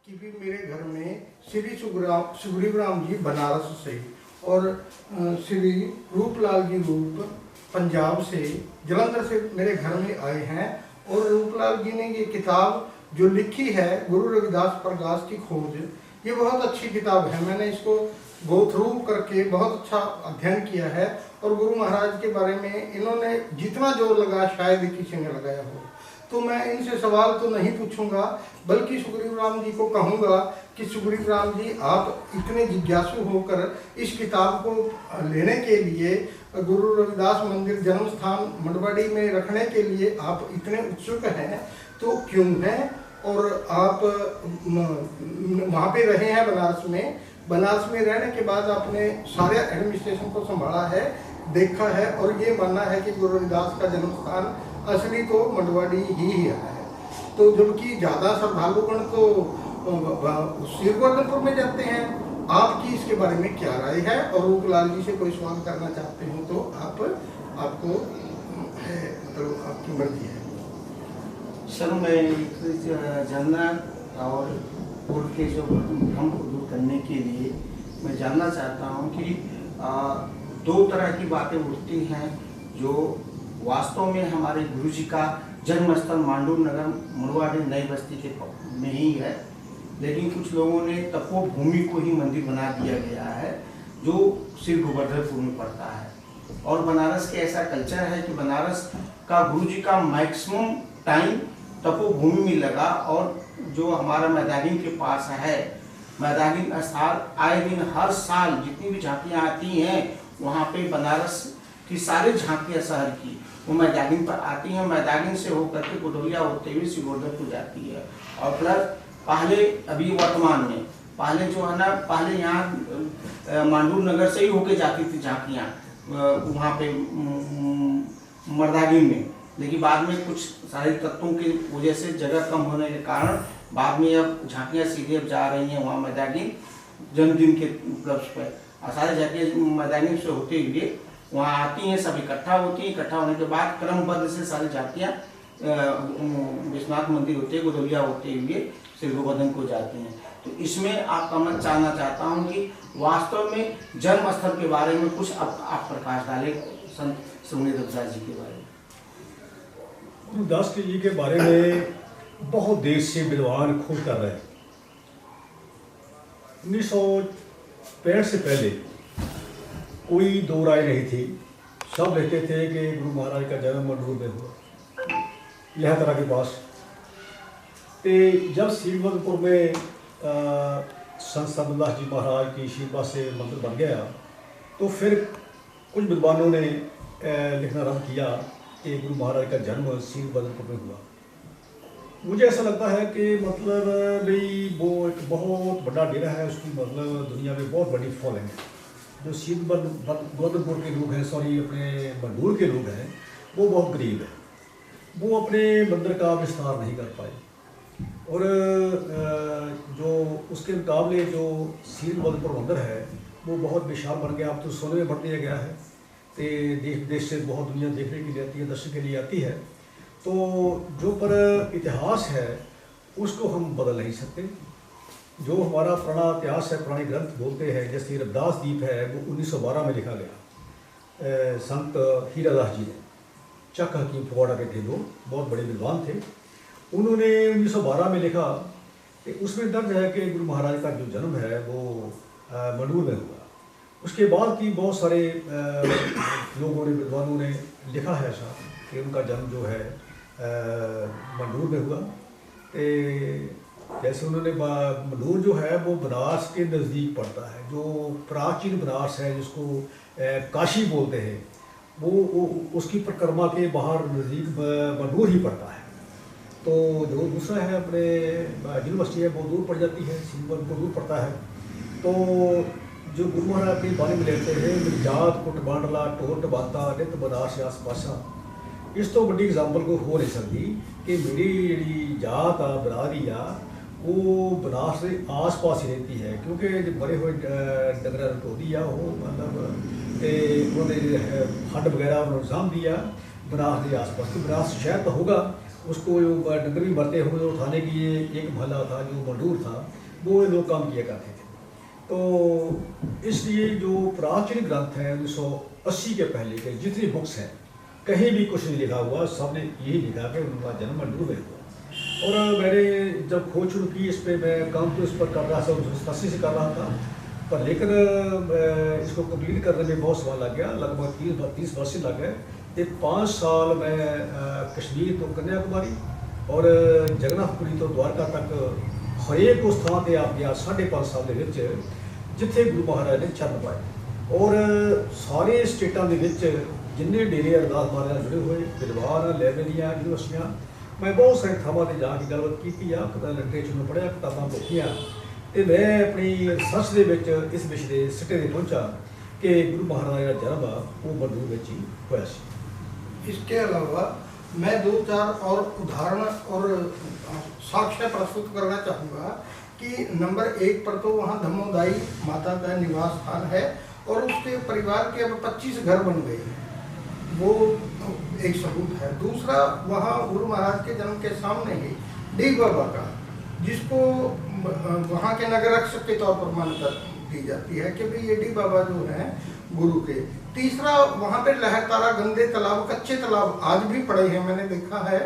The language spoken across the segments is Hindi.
कि भी मेरे घर में श्री सुग्रीव राम जी बनारस से और श्री रूपलाल जी रूप पंजाब से जलंधर से मेरे घर में आए हैं। और रूपलाल जी ने ये किताब जो लिखी है गुरु रविदास प्रकाश की खोज, ये बहुत अच्छी किताब है। मैंने इसको गो थ्रू करके बहुत अच्छा अध्ययन किया है और गुरु महाराज के बारे में इन्होंने जितना जोर लगाया शायद किसी ने लगाया हो। तो मैं इनसे सवाल तो नहीं पूछूंगा, बल्कि सुग्रीव राम जी को कहूँगा कि सुग्रीव राम जी, आप इतने जिज्ञासु होकर इस किताब को लेने के लिए, गुरु रविदास मंदिर जन्म स्थान मंडवाड़ी में रखने के लिए आप इतने उत्सुक हैं, तो क्यों हैं? और आप वहाँ पे रहे हैं बनारस में रहने के बाद आपने सारे एडमिनिस्ट्रेशन को संभाला है, देखा है और ये मानना है कि गुरु रविदास का जन्म स्थान असली तो मंडवाड़ी ही है। तो जबकि ज़्यादा श्रद्धालुगण तो श्रीगोवर्धनपुर में जाते हैं, आपकी इसके बारे में क्या राय है? और रूपलाल जी से कोई सवाल करना चाहते हो तो आपको है, मतलब आपकी मर्जी है। सर, मैं जानना और पूर्व के जो भ्रम को दूर करने के लिए मैं जानना चाहता हूं कि दो तरह की बातें उठती हैं जो वास्तव में हमारे गुरुजी का जन्म स्थल मांडूर नगर मुड़वाड़ी नई बस्ती के में ही है, लेकिन कुछ लोगों ने तपोभूमि को ही मंदिर बना दिया गया है जो श्री गोवर्धनपुर में पड़ता है। और बनारस के ऐसा कल्चर है कि बनारस का गुरुजी का मैक्सिमम टाइम तपोभूमि में लगा। और जो हमारा मैदानी के पास है, मैदानी स्थल आए दिन हर साल जितनी भी झांकियाँ आती हैं वहाँ पे बनारस की सारी झांकियाँ शहर की वो मैदानी पर आती हैं। मैदानी से होकर के गोदौलिया होते हुए श्रीगोवर्धनपुर जाती है। और प्लस पहले अभी वर्तमान में पहले जो है ना, पहले यहाँ मांडूर नगर से ही होके जाती थी झांकियाँ वहाँ पे मर्दागिन में, लेकिन बाद में कुछ सारे तत्वों की वजह से जगह कम होने के कारण बाद में अब झांकियाँ सीधे अब जा रही हैं वहाँ मैदागिन जन्मदिन के उपलक्ष्य पर। और सारे झांकियाँ मैदागिन से होते हुए वहाँ आती हैं, सब इकट्ठा होती हैं। इकट्ठा होने के बाद क्रमबद्ध से सारी झांकियाँ विश्वनाथ मंदिर होते गोदौलिया होते हुए श्री गोवर्धन को जाती हैं। तो इसमें आपका मैं जानना चाहता हूँ कि वास्तव में जन्म स्थल के बारे में कुछ आप प्रकाश डालें संत सुगनी रविदास जी के बारे में। गुरुदास जी के बारे में बहुत देर से विद्वान खोज कर रहे हैं। 1965 से पहले कोई दो राय नहीं थी। सब कहते थे कि गुरु महाराज का जन्म मंडूर में हुआ, यह तरह के पास। तो जब श्रीगोवर्धनपुर में संत सरदास जी महाराज की आशीर्वाद से मंदिर बन गया, तो फिर कुछ विद्वानों ने लिखना आरम्भ किया कि गुरु महाराज का जन्म श्रीगोवर्धनपुर में हुआ। मुझे ऐसा लगता है कि मतलब भाई वो एक बहुत बड़ा डेरा है, उसकी मतलब दुनिया में बहुत बड़ी फॉलोइंग है। जो श्रीगोवर्धनपुर के लोग हैं, सॉरी अपने मंडूर के लोग हैं, वो बहुत गरीब है, वो अपने मंदिर का विस्तार नहीं कर पाए। और जो उसके मुकाबले जो श्रीगोवर्धनपुर मंदिर है वो बहुत विशाल बन गया। अब तो सोने में भर दिया गया है, तो देश विदेश से बहुत दुनिया देखने के लिए आती है, दर्शन के लिए आती है। तो जो पर इतिहास है उसको हम बदल नहीं सकते। जो हमारा पुराना इतिहास है, पुराने ग्रंथ बोलते हैं, जैसे रविदास दीप है वो 1912 में लिखा गया। संत हीरादास जी ने, चक हकीम फगवाड़ा के थे लोग, बहुत बड़े विद्वान थे। उन्होंने 1912 में लिखा कि उसमें दर्ज है कि गुरु महाराज का जो जन्म है वो मंडूर में हुआ। उसके बाद की बहुत सारे लोगों ने, विद्वानों ने लिखा है ऐसा कि उनका जन्म जो है मंडूर में हुआ। जैसे उन्होंने मंडूर जो है वो बनारस के नज़दीक पड़ता है, जो प्राचीन बनारस है जिसको काशी बोलते हैं, वो उसकी परिक्रमा के बाहर नज़दीक मंडूर ही पड़ता है। तो जो दूसरा है अपने यूनिवर्सिटी है वो दूर पड़ जाती है, श्रीगोवर्धनपुर दूर पड़ता है। तो जो गुरु महाराज अपनी बाणी में लेते हैं, जात कुट बांडला टोट बाता नित बनारस आस पासा, इस तो बड़ी एग्जाम्पल को हो नहीं सकती कि मेरी जी जात आ बरादरी आ वो बनारस से आस पास ही रहती है, क्योंकि जो बड़े हुए डंगर टोदी आ वो मतलब उन्होंने हड वगैरह उन्होंने निज़ाम दिया बनारस के आस पास। तो बनारस शहर तो होगा उसको जो डंगर भी मरते हुए उठाने के लिए एक महला था जो मजदूर था, वो ये लोग काम किया करते थे। तो इसलिए जो प्राचीन ग्रंथ हैं 1980 के पहले के जितनी बुक्स हैं, कहीं भी कुछ नहीं लिखा हुआ, सबने यही लिखा कि उनका जन्म मंडूर में हुआ। और मैंने जब खोज शुरू की इस पर, मैं काम तो इस पर कर रहा था 1980 से कर रहा था, पर लेकिन इसको कंप्लीट करने में बहुत समय लग गया, लगभग 30 वर्ष से लग गए। ये 5 साल मैं कश्मीर तो कन्याकुमारी और जगन्नाथपुरी तो द्वारका तक हर एक उस स्थान पर आप गया 5.5 साल के जिथे गुरु महाराज ने चरण पाए। और सारे स्टेटों के जिन्ने डेरे अरदास महाराज जुड़े हुए विद्वान लाइब्रेरियां यूनिवर्सिटियां, मैं बहुत सारे थावां पर जाके गलबात की, लिटरेचर में पढ़िया, किताबां देखियां, तो मैं अपनी सर्च के इस विषय के सिटे पर पहुंचा कि गुरु महाराज का जन्म वो मंडूर में ही होया सी। इसके अलावा मैं 2-4 और उदाहरण और साक्ष्य प्रस्तुत करना चाहूँगा कि नंबर 1 पर तो वहाँ धमोदाई माता का निवास स्थान है और उसके परिवार के अब 25 घर बन गए हैं, वो एक सबूत है। दूसरा, वहाँ गुरु महाराज के जन्म के सामने ही डी बाबा का, जिसको वहाँ के नगर रक्षक के तौर पर मान्यता दी जाती है कि भाई ये डी बाबा जो हैं गुरु के। तीसरा, वहाँ पे लहरतारा गंदे तालाब, कच्चे तालाब आज भी पड़े हैं, मैंने देखा है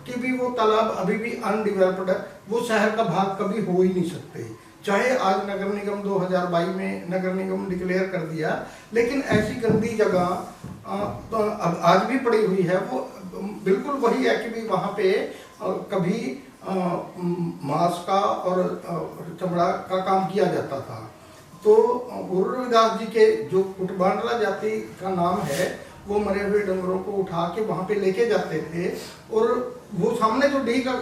कि भी वो तालाब अभी भी अनडिवेलप्ड है, वो शहर का भाग कभी हो ही नहीं सकते। चाहे आज नगर निगम 2022 में नगर निगम डिक्लेयर कर दिया, लेकिन ऐसी गंदी जगह अब आज भी पड़ी हुई है। वो बिल्कुल वही है कि भी वहाँ पे कभी मांस का और चमड़ा का काम किया जाता था। तो गुरु रविदास जी के जो कुटबांडला जाति का नाम है, वो मरे हुए डंगरों को उठा के वहाँ पे लेके जाते थे, और वो सामने जो डी का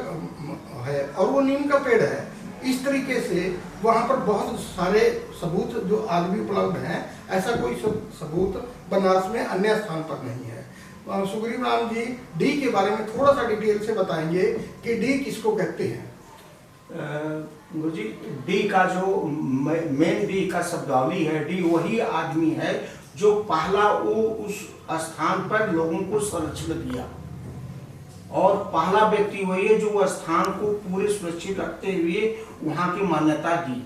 है और वो नीम का पेड़ है, इस तरीके से वहाँ पर बहुत सारे सबूत जो आज भी उपलब्ध हैं। ऐसा कोई सबूत बनारस में अन्य स्थान पर नहीं है। सुग्रीव राम जी डी के बारे में थोड़ा सा डिटेल से बताएंगे कि डी किसको कहते हैं। गुरु जी, डी का जो मेन डी का शब्दावली है, डी वही आदमी है जो पहला वो उस स्थान पर लोगों को संरक्षण दिया, और पहला व्यक्ति वही है जो स्थान को पूरे सुरक्षित रखते हुए वहाँ की मान्यता दी,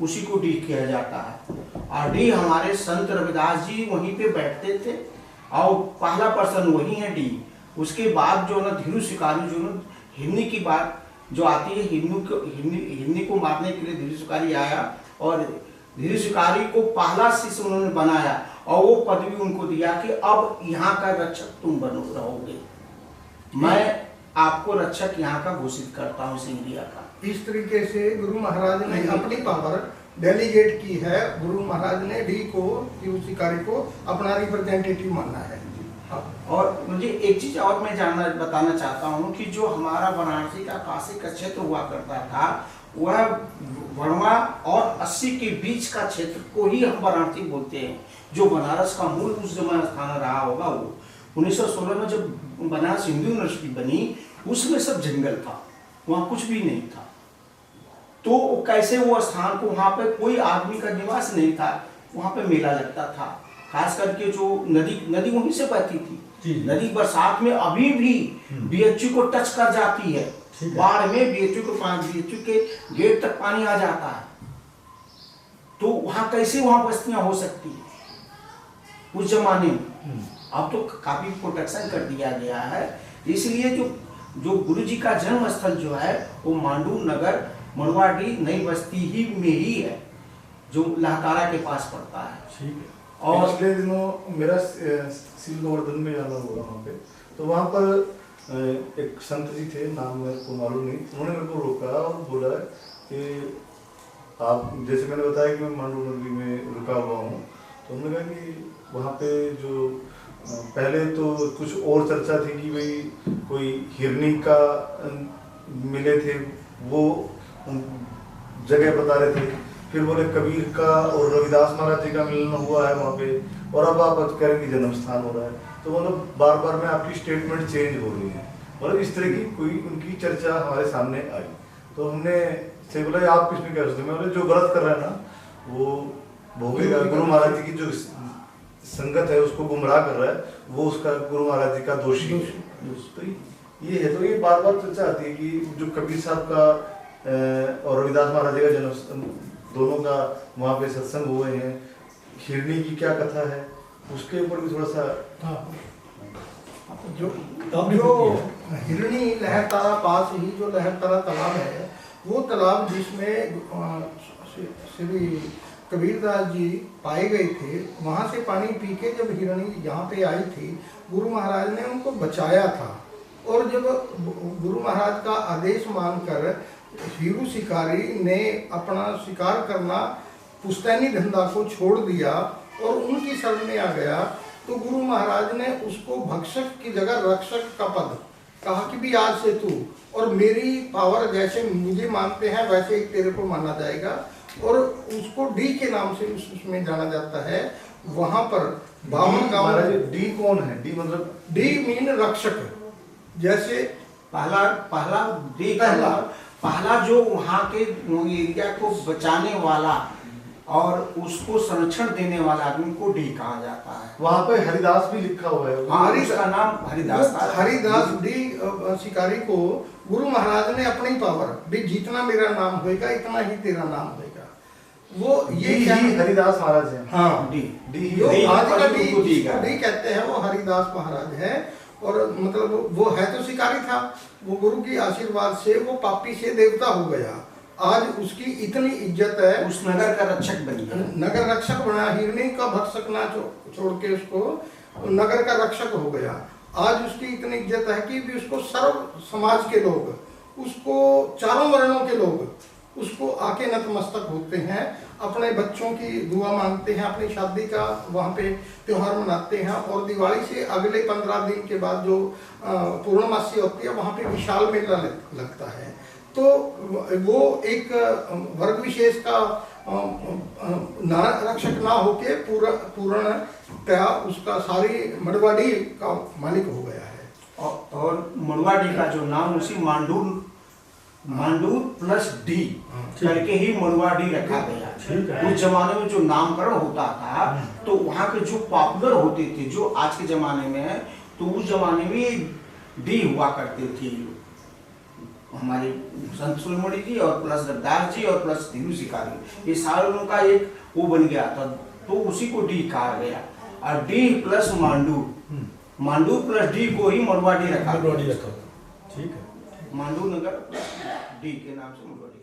उसी को डी किया जाता है। और डी हमारे संत रविदास जी वहीं पे बैठते थे, और पहला पर्सन वही है डी। उसके बाद जो ना धीरू शिकारी, जो ना हिरनी की बात जो आती है, हिरनी को मारने के लिए धीरू शिकारी आया, और धीरू शिकारी को पहला शिष्य उन्होंने बनाया, और वो पदवी उनको दिया कि अब यहाँ का रक्षक तुम बनो रहोगे, मैं आपको रक्षक यहाँ का घोषित करता हूँ सिंधिया का। इस तरीके से गुरु महाराज ने अपनी पावर डेलीगेट की है। गुरु महाराज ने डी को, धीरू शिकारी को अपना रिप्रेजेंटेटिव माना है। और मुझे एक चीज और मैं बताना चाहता हूँ कि जो हमारा बनारसी का काशी का क्षेत्र हुआ करता था, वह वर्मा और 80 के बीच का क्षेत्र को ही हम बनारसी बोलते हैं। जो बनारस का मूल उस जमाना स्थान रहा होगा, वो 1916 में जब बनारस हिंदू यूनिवर्सिटी बनी, उसमें सब जंगल था, वहाँ कुछ भी नहीं था। तो कैसे वो स्थान को, वहाँ पे कोई आदमी का निवास नहीं था, वहाँ पे मेला लगता था। खास करके जो नदी वहीं से बहती थी, नदी बरसात में अभी भी बीएचयू को टच कर जाती है, बाढ़ में बीएचयू के गेट तक पानी आ जाता है। तो वहाँ कैसे वहाँ बस्तियां हो सकती है उस जमाने में? अब तो काफी प्रोटेक्शन कर दिया गया है। इसलिए जो गुरु जी का जन्म स्थल जो है वो मांडू नगर मड़वाडी नई बस्ती ही में ही है, जो लहकारा के पास पड़ता है। ठीक है। और पिछले दिनों मेरा सील गोवर्धन में जाना हुआ वहाँ पे, तो वहाँ पर एक संत जी थे, नाम मेरे को मालूम नहीं, उन्होंने मेरे को रोका और बोला कि आप, जैसे मैंने बताया कि मैं मांडू नगरी में रुका हुआ हूँ, तो उन्होंने कहा कि वहाँ पे जो पहले तो कुछ और चर्चा थी कि भाई कोई हिरनी का मिले थे, वो जगह बता रहे थे, फिर बोले कबीर का और रविदास महाराज जी का मिलन हुआ है वहाँ पे, और अब आप कह रहे हैं कि जन्म स्थान हो रहा है। तो मतलब बार बार में आपकी स्टेटमेंट चेंज हो रही है, मतलब इस तरह की कोई उनकी चर्चा हमारे सामने आई। तो हमने से बोला आप किसमें कह सकते, मैं बोले जो गलत कर रहा है ना वो भोगेगा, गुरु महाराज जी की जो संगत है उसको गुमराह कर रहा है, वो उसका गुरु महाराज जी का दोषी है। तो ये है। तो ये बार बार चर्चा आती है कि जो कबीर साहब का और रविदास महाराज जी का जन्म दोनों का वहाँ पे सत्संग हुए हैं, हिरनी की क्या कथा है उसके ऊपर भी थोड़ा सा। हाँ, जो आपने जो खुद हिरणी लहरतारा पास ही जो लहरतारा तालाब है, वो तालाब जिसमें श्री कबीरदास जी पाए गए थे, वहाँ से पानी पी के जब हिरणी यहाँ पे आई थी, गुरु महाराज ने उनको बचाया था। और जब गुरु महाराज का आदेश मानकर हीरू शिकारी ने अपना शिकार करना पुश्तैनी धंधा को छोड़ दिया और उनकी शरण में आ गया, तो गुरु महाराज ने उसको भक्षक की जगह रक्षक का पद कहा कि भी आज से तू और मेरी पावर जैसे मुझे मानते हैं वैसे ही तेरे को माना जाएगा। और उसको डी के नाम से उसमें जाना जाता है। वहां पर 52 गांव। डी कौन है? डी मतलब डी मीन रक्षक। जैसे पहला जो वहाँ के एरिया को बचाने वाला और उसको संरक्षण देने वाला आदमी को डी कहा जाता है। वहाँ पे हरिदास भी लिखा हुआ है। हाँ, उसका नाम हरिदास था। हरिदास डी शिकारी को गुरु महाराज ने अपनी पावर भी जितना मेरा नाम होएगा इतना ही तेरा नाम होएगा। वो ये क्या है? हरिदास महाराज है। हाँ, डी जो आज का डी डी कहते हैं वो हरिदास महाराज है। और मतलब वो है तो शिकारी था, वो गुरु की आशीर्वाद से वो पापी से देवता हो गया। आज उसकी इतनी इज्जत है, उस नगर का रक्षक बन गया। नगर रक्षक बना, हिरणी का भक्षक ना छोड़ के उसको नगर का रक्षक हो गया। आज उसकी इतनी इज्जत है कि भी उसको सर्व समाज के लोग, उसको चारों वर्णों के लोग उसको आके नतमस्तक होते हैं, अपने बच्चों की दुआ मांगते हैं, अपनी शादी का वहाँ पे त्योहार मनाते हैं। और दिवाली से अगले 15 दिन के बाद जो पूर्णमासी होती है वहाँ पे विशाल मेला लगता है। तो वो एक वर्ग विशेष का रक्षक ना होके पूर्णतया उसका सारी मड़वाड़ी का मालिक हो गया है। और मड़वाड़ी का जो नाम उसी मांडूर प्लस डी करके ही मड़वाड़ी रखा गया। उस जमाने में जो नामकरण होता था तो वहाँ के जो पॉपुलर होते थे, जो आज के जमाने में है, तो उस जमाने में डी हुआ करते थे। हमारे संत सूरमणि जी और प्लस रविदास जी और प्लस हीरू शिकारी, ये सारे लोगों का एक वो बन गया था, तो उसी को डी कहा गया। और डी प्लस मांडूर प्लस डी को ही मड़वाड़ी रखा। ठीक है। मांडू नगर डी के नाम से मड़वाड़ी।